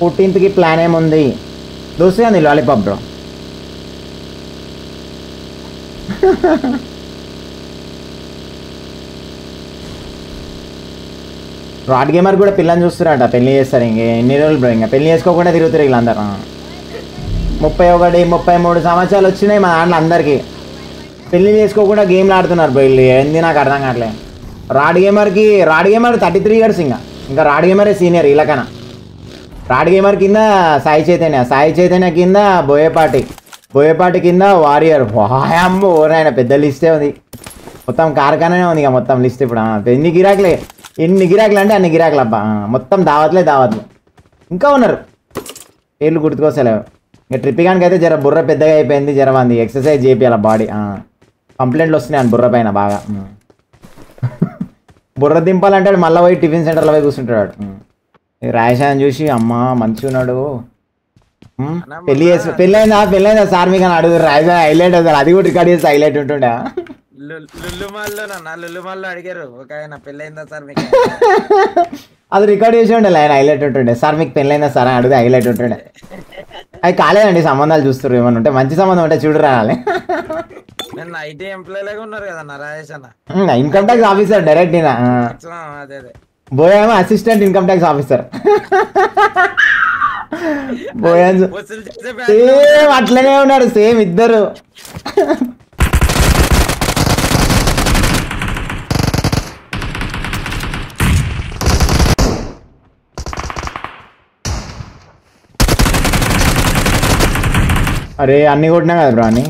14th plan ఏముంది దోస్తుగా నీ lollipop bro. Rod gamer కూడా పిల్లని చూస్తారట, పెళ్లి చేస్తారు. ఇంక ఎన్ని రోజులు బ్రో, ఇంకా పెళ్లి చేసుకోకుండా తిరుగుతారు వీళ్ళందరూ. 31, 33 సంవత్సరాలు వచ్చినాయి మా దాంట్లో అందరికీ. పెళ్లి చేసుకోకుండా గేమ్లు ఆడుతున్నారు బ్రో వీళ్ళు, ఏంది నాకు అర్థం కావట్లే. Rod gamer 33 years. ఇంకా రాడ్ గేమరే సీనియర్ వీళ్ళకన్నా. రాడ్ గేమర్ కింద సాయి చైతన్య కింద బోయపాటి కింద వారియర్. వాయమ్మో ఓరైనా పెద్ద లిస్టే ఉంది, మొత్తం కార్ఖానే ఉంది ఇక మొత్తం లిస్ట్. ఇప్పుడు ఎన్ని గిరాకులు అంటే అన్ని గిరాకులు అబ్బా, మొత్తం దావత్లే. ఇంకా ఉన్నారు, పేర్లు గుర్తుకోసలేవు. ఇంకా ట్రిప్పిగానికి అయితే జర బుర్ర పెద్దగా అయిపోయింది, జర మంది ఎక్సర్సైజ్ చేయాలి బాడీ. కంప్లైంట్లు వస్తున్నాయి అని బుర్ర పైన బాగా. బుర్ర దింపాలంటే మళ్ళీ పోయి టిఫిన్ సెంటర్లో పోయి కూర్చుంటాడు. రాయశాన్ని చూసి అమ్మ మంచిగా ఉన్నాడు, పెళ్ళైందా సార్ మీకు అని అడుగుతారు. రాయశా హైలైట్ అవుతారు, అది కూడా రికార్డ్ చేస్తే హైలైట్ ఉంటుండే. అడిగారు ఒక ఆయన పెళ్ళైందా సార్ మీకు, అది రికార్డ్ చేసి ఉండే ఆయన హైలైట్ ఉంటుండే. సార్ మీకు పెళ్ళైందా సార్ అని అడిగితే హైలైట్ ఉంటుండే. అది కాలేదండి, సంబంధాలు చూస్తారు. ఏమన్నా ఉంటే మంచి సంబంధం ఉంటే చూడు రావాలి. ఐటీ ఎంప్లాయ్ లాగా ఉన్నారు కదా రాజేష్ అన్న, ఇన్కమ్ ట్యాక్స్ ఆఫీసర్ డైరెక్ట్. బోయేమో assistant income tax officer. Same అట్లనే ఉన్నారు, సేమ్ ఇద్దరు. అరే అన్ని కొట్టినా కదా బ్రో అని.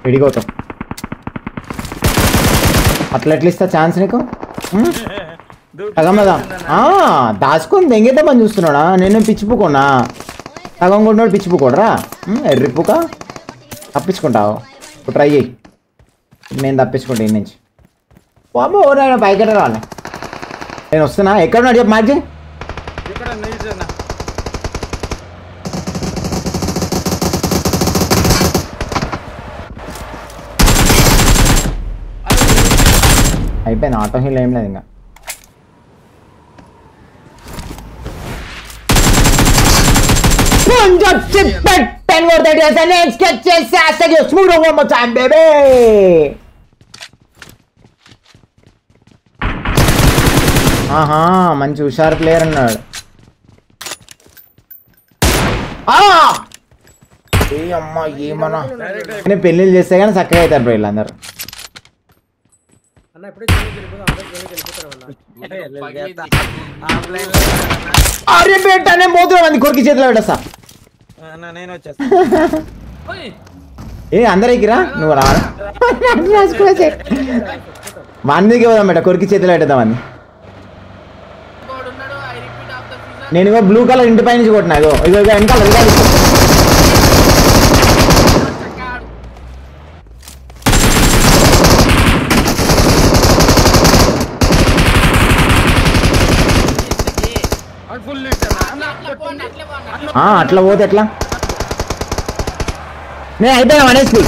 విడిగోతాం అట్లా ఎట్లా ఇస్తా ఛాన్స్ నీకు? సగం కదా దాచుకొని దెంగేద్దామని చూస్తున్నాడా? నేను పిచ్చిపుకోనా? సగం కొట్టినోడు పిచ్చిపుకోడరా? ఎర్రిపుక తప్పించుకుంటావు. ఇప్పుడు ట్రై చేయి, నేను తప్పించుకుంటా ఈ నుంచి. బాబు ఓరైనా పైకెట రావాలి, నేను వస్తున్నా. ఎక్కడ ఉన్నాడు చెప్పు మార్చి. అయిపోయింది, ఆటో హీల్ ఏం లేదు ఇంకా. ఆహా మంచి హుషారు ప్లేయర్ అన్నాడు. అమ్మా ఏమన్నా పెళ్ళిళ్ళు చేస్తే కానీ చక్కగా అవుతారు బ్రో వీళ్ళందరూ. అరే బేటా నేను పోతున్నా, మంది కొరికి చేతిలో పెట్టేస్తా. ఏ అందరూ ఎక్కిరా, నువ్వు రా. మందికి పోదాం బేట, కొరికి చేతిలో పెట్టేద్దామని. నేను ఇగో బ్లూ కలర్ ఇంటి పై నుంచి కొట్టినా. ఇగో ఇగో వెనకాల అట్లా పోతే ఎట్లా? నేను అయిపోయినా అనేసి.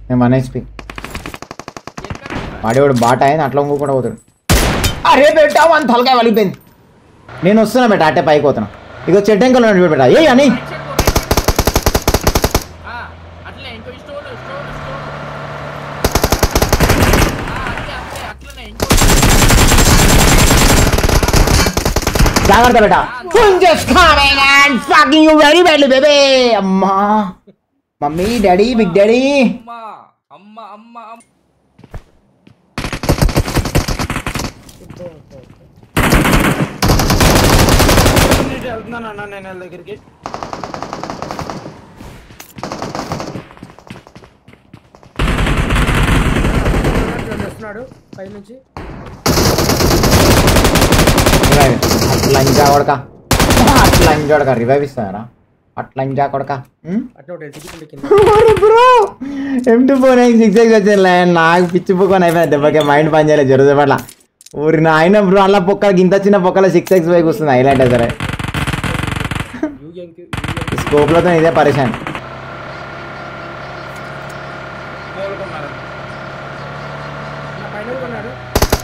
నేను 1 HP వాడేవాడు బాట అయింది, అట్లా ఇంకో కూడా పోతాడు. అరే బేటా వన్ తలకాయ వలిపోయింది. నేను వస్తున్నా బేట, అట్టే పైకి పోతున్నా. ఇగో చెట్టెంకలు ఉన్నాడు బేట. ఏ అని జాగ్రత్త బేటా. అమ్మా మమ్మీ డాడీ బిగ్ డాడీ. నేను దగ్గరికి పై నుంచి అట్లా కొడక, అట్లా కొడక రివైవ్ ఇస్తారా? అట్లా కొడక బ్రో. M24 6x వచ్చింది నాకు పిచ్చిపోకొని అయిపోయింది దెబ్బకే మైండ్ పని చేయలేదు జరుగుతుంది పట్ల ఊరి నా అయినా బ్రో అలా పొక్కలకి ఇంత చిన్న పొక్కల 6x బైక్ వస్తుంది హైలైట్ సరే స్కోప్లతో ఇదే పరిశాన్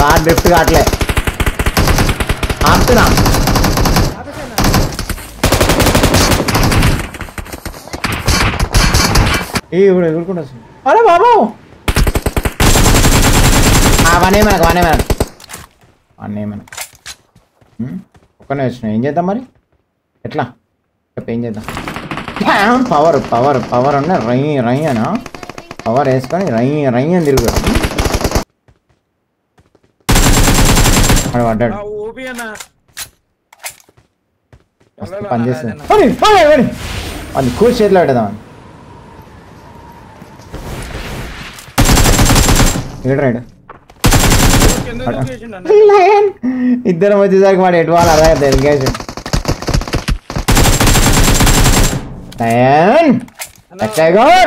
కార్ డ్రిఫ్ట్ కావట్లే ఆపుతున్నా ఇప్పుడు ఎదుర్కొంటా అరే బాబు వన్ ఏమనకు ఒక్కనే వచ్చిన ఏం చేద్దాం మరి ఎట్లా చెప్పి ఏం చేద్దాం పవర్ పవర్ పవర్ అన్న రై అనా పవర్ వేసుకొని రై అని తిరుగుతాడు పడ్డాడు పని చేస్తుంది అది కూర్చు చేతిలో పెట్టదామని ఇద్దరం వచ్చేసరికి వాడు ఎటు వాళ్ళు అదే ఎలిగేషన్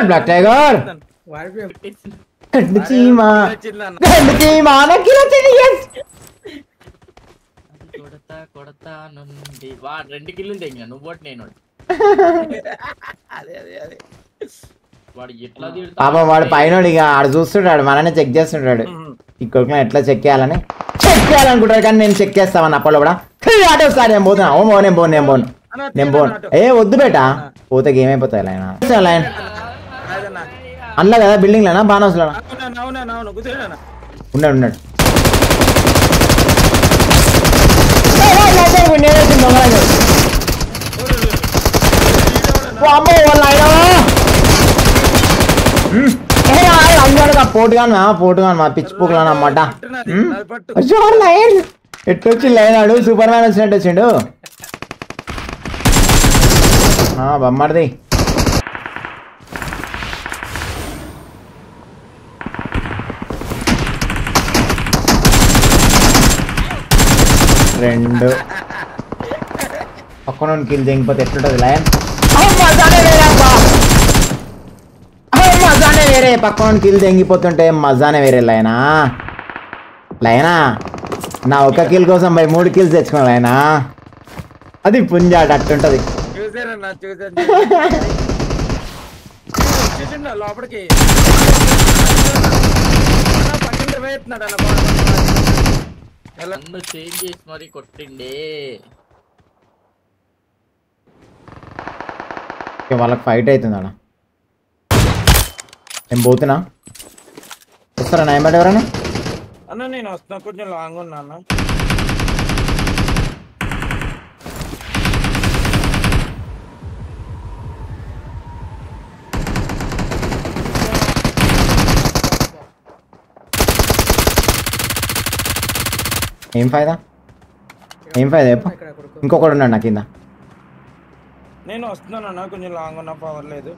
బ్లాక్ టైగర్ రెండు కిల్లు నువ్వు నేను పాపం వాడు పైన ఇక ఆడు చూస్తుంటాడు మననే చెక్ చేస్తుంటాడు ఇంకొక ఎట్లా చెక్ చేయాలనుకుంటాడు కానీ నేను చెక్ చేస్తామని అప్పట్లో కూడా ఆటో సార్ నేను పోతున్నా నేను పోను ఏ వద్దు బేటా పోతే ఏమైపోతాయి లైన్ అందులో కదా బిల్డింగ్ లోనా బాగా హౌస్ లోనా ఉన్నాడు పోటుగా మా పిచ్చి పోకులు అన్నమాట ఎట్టొచ్చి లైన్ ఆడు సూపర్ మ్యాన్ వచ్చినట్టు వచ్చిండు బొమ్మడిది రెండు పక్కన కిల్ దిగిపోతే ఎట్లుంటది లైన్ మజానే వేరే పక్కన కిల్ తెంగిపోతుంటే మజానే వేరే లైనా నా ఒక కిల్ కోసం 3 కిల్స్ తెచ్చుకున్నా లైనా అది పుంజాట అట్టుంటది లోపలికి చేంజ్ చేసి మరి కొట్టిండే వాళ్ళకి ఫైట్ అవుతుంది అన్న నేను పోతున్నా వస్తారా నాయమాట ఎవరన్నా అన్న నేను వస్తున్నా కొంచెం లాంగ్ ఉన్నా అన్న ఏం ఫైదా ఇంకొకడు ఉన్నాడు నా కింద నేను వస్తున్నాను అన్న కొంచెం లాంగ్ ఉన్నా పవర్ లేదు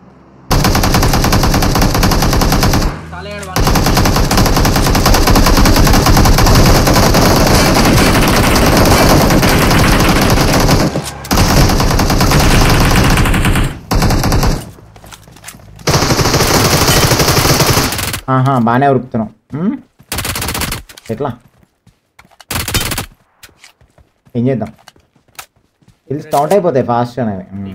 బాగానే ఉరుకుతున్నావు ఎట్లా ఏం చేద్దాం ఇది స్టార్ట్ అయిపోతాయి ఫాస్ట్ అనేవి